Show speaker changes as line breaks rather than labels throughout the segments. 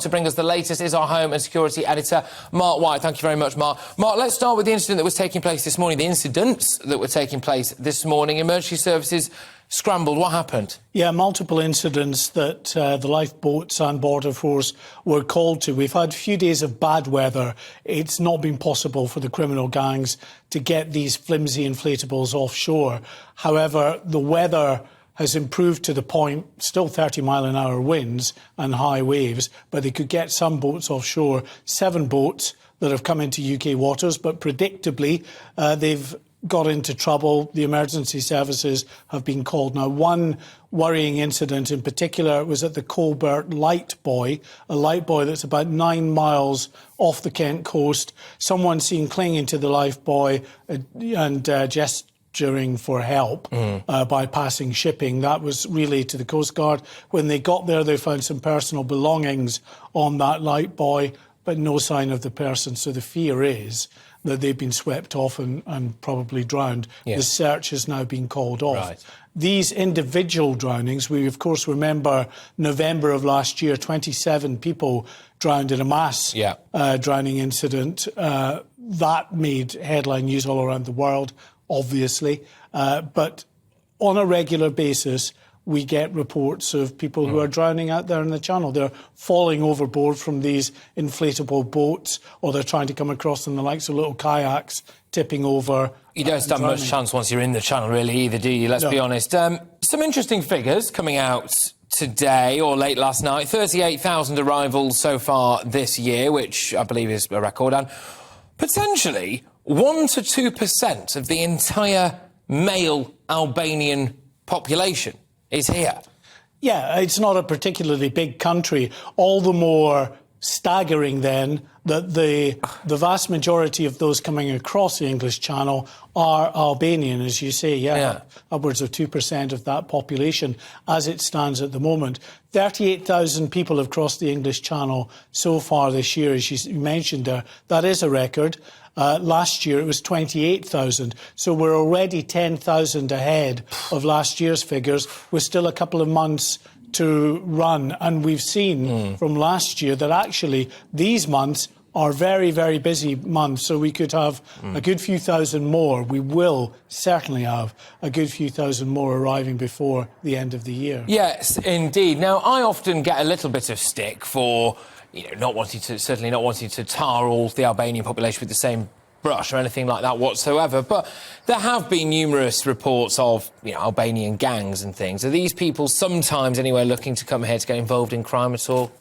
to bring us the latest is our home and security editor, Mark White. Thank you very much, Mark. Mark, let's start with the incident that was taking place this morning, the incidents that were taking place this morning. Emergency services scrambled. What happened?
Yeah, multiple incidents that the lifeboats and Border Force were called to. We've had a few days of bad weather. It's not been possible for the criminal gangs to get these flimsy inflatables offshore. However, the weather has improved to the point, still 30-mile-an-hour winds and high waves, but they could get some boats offshore. 7 boats that have come into UK waters, but predictably they've got into trouble. The emergency services have been called. Now, one worrying incident in particular was at the Colbert light buoy, a light buoy that's about 9 miles off the Kent coast. Someone seen clinging to the life buoy and gesturing for help by passing shipping. That was relayed to the Coast Guard. When they got there, they found some personal belongings on that light buoy, but no sign of the person. So the fear is that they've been swept off and probably drowned. Yeah. The search has now been called off. Right. These individual drownings, we of course remember November of last year, 27 people drowned in a mass drowning incident. That made headline news all around the world, obviously. But on a regular basis, we get reports of people who are drowning out there in the Channel. They're falling overboard from these inflatable boats, or they're trying to come across in the likes of little kayaks, tipping over. You don't stand much chance once you're in the Channel, really, either, do you? Let's be honest. Some interesting figures coming out today or late last night. 38,000 arrivals so far this year, which I believe is a record, and potentially 1 to 2% of the entire male Albanian population is here. Yeah, it's not a particularly big country. All the more staggering, then, that the vast majority of those coming across the English Channel are Albanian, as you say, upwards of 2% of that population as it stands at the moment. 38,000 people have crossed the English Channel so far this year, as you mentioned there. That is a record. Last year it was 28,000, so we're already 10,000 ahead of last year's figures, with still a couple of months to run. And we've seen from last year that actually these months are very, very busy months, so we could have a good few thousand more. We will certainly have a good few thousand more arriving before the end of the year. Yes, indeed. Now, I often get a little bit of stick for certainly not wanting to tar all the Albanian population with the same brush or anything like that whatsoever, but there have been numerous reports of Albanian gangs and things. Are these people sometimes anyway looking to come here to get involved in crime at all?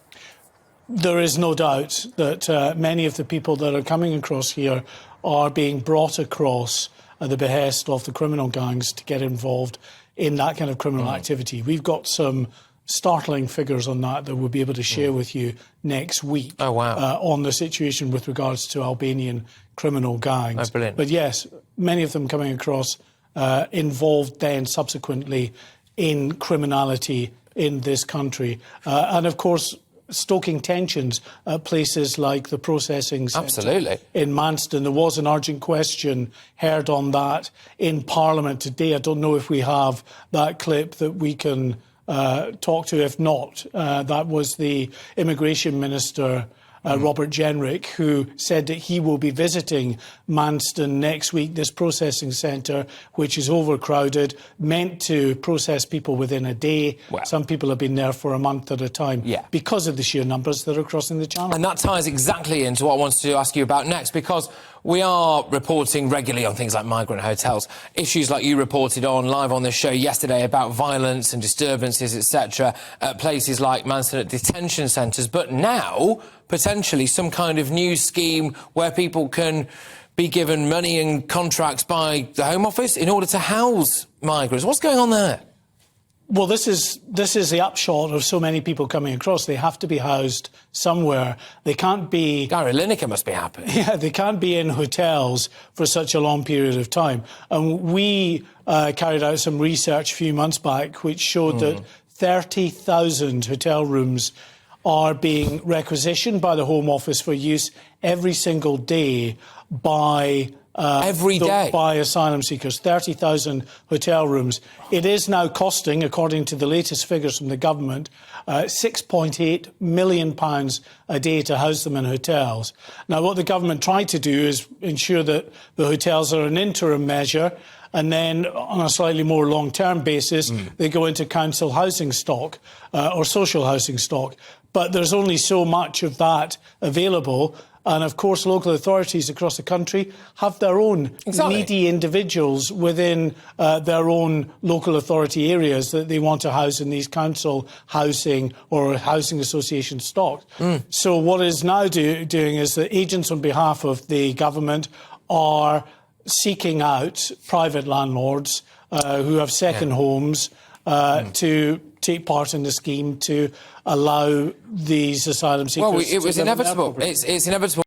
There is no doubt that many of the people that are coming across here are being brought across at the behest of the criminal gangs to get involved in that kind of criminal activity. We've got some startling figures on that we'll be able to share with you next week. Oh, wow. On the situation with regards to Albanian criminal gangs. Oh, brilliant. But yes, many of them coming across involved then subsequently in criminality in this country. And of course, stoking tensions at places like the processing centre in Manston. There was an urgent question heard on that in Parliament today. I don't know if we have that clip that we can talk to. If not, that was the Immigration Minister, Robert Jenrick, who said that he will be visiting Manston next week, this processing centre, which is overcrowded, meant to process people within a day. Wow. Some people have been there for a month at a time because of the sheer numbers that are crossing the Channel. And that ties exactly into what I wanted to ask you about next, because we are reporting regularly on things like migrant hotels, issues like you reported on live on this show yesterday about violence and disturbances, etc., at places like Manston at detention centres. But now, potentially, some kind of new scheme where people can be given money and contracts by the Home Office in order to house migrants. What's going on there? Well, this is the upshot of so many people coming across. They have to be housed somewhere. They can't be... Gary Lineker must be happy. Yeah, they can't be in hotels for such a long period of time. And we carried out some research a few months back which showed that 30,000 hotel rooms are being requisitioned by the Home Office for use every single day by
every day
by asylum seekers, 30,000 hotel rooms. It is now costing, according to the latest figures from the government, £6.8 million a day to house them in hotels. Now, what the government tried to do is ensure that the hotels are an interim measure, and then on a slightly more long-term basis, they go into council housing stock or social housing stock. But there's only so much of that available. And, of course, local authorities across the country have their own needy individuals within their own local authority areas that they want to house in these council housing or housing association stock. So what is now doing is that agents on behalf of the government are seeking out private landlords who have second homes to take part in the scheme to allow these asylum seekers.
Well, it was inevitable. It's inevitable.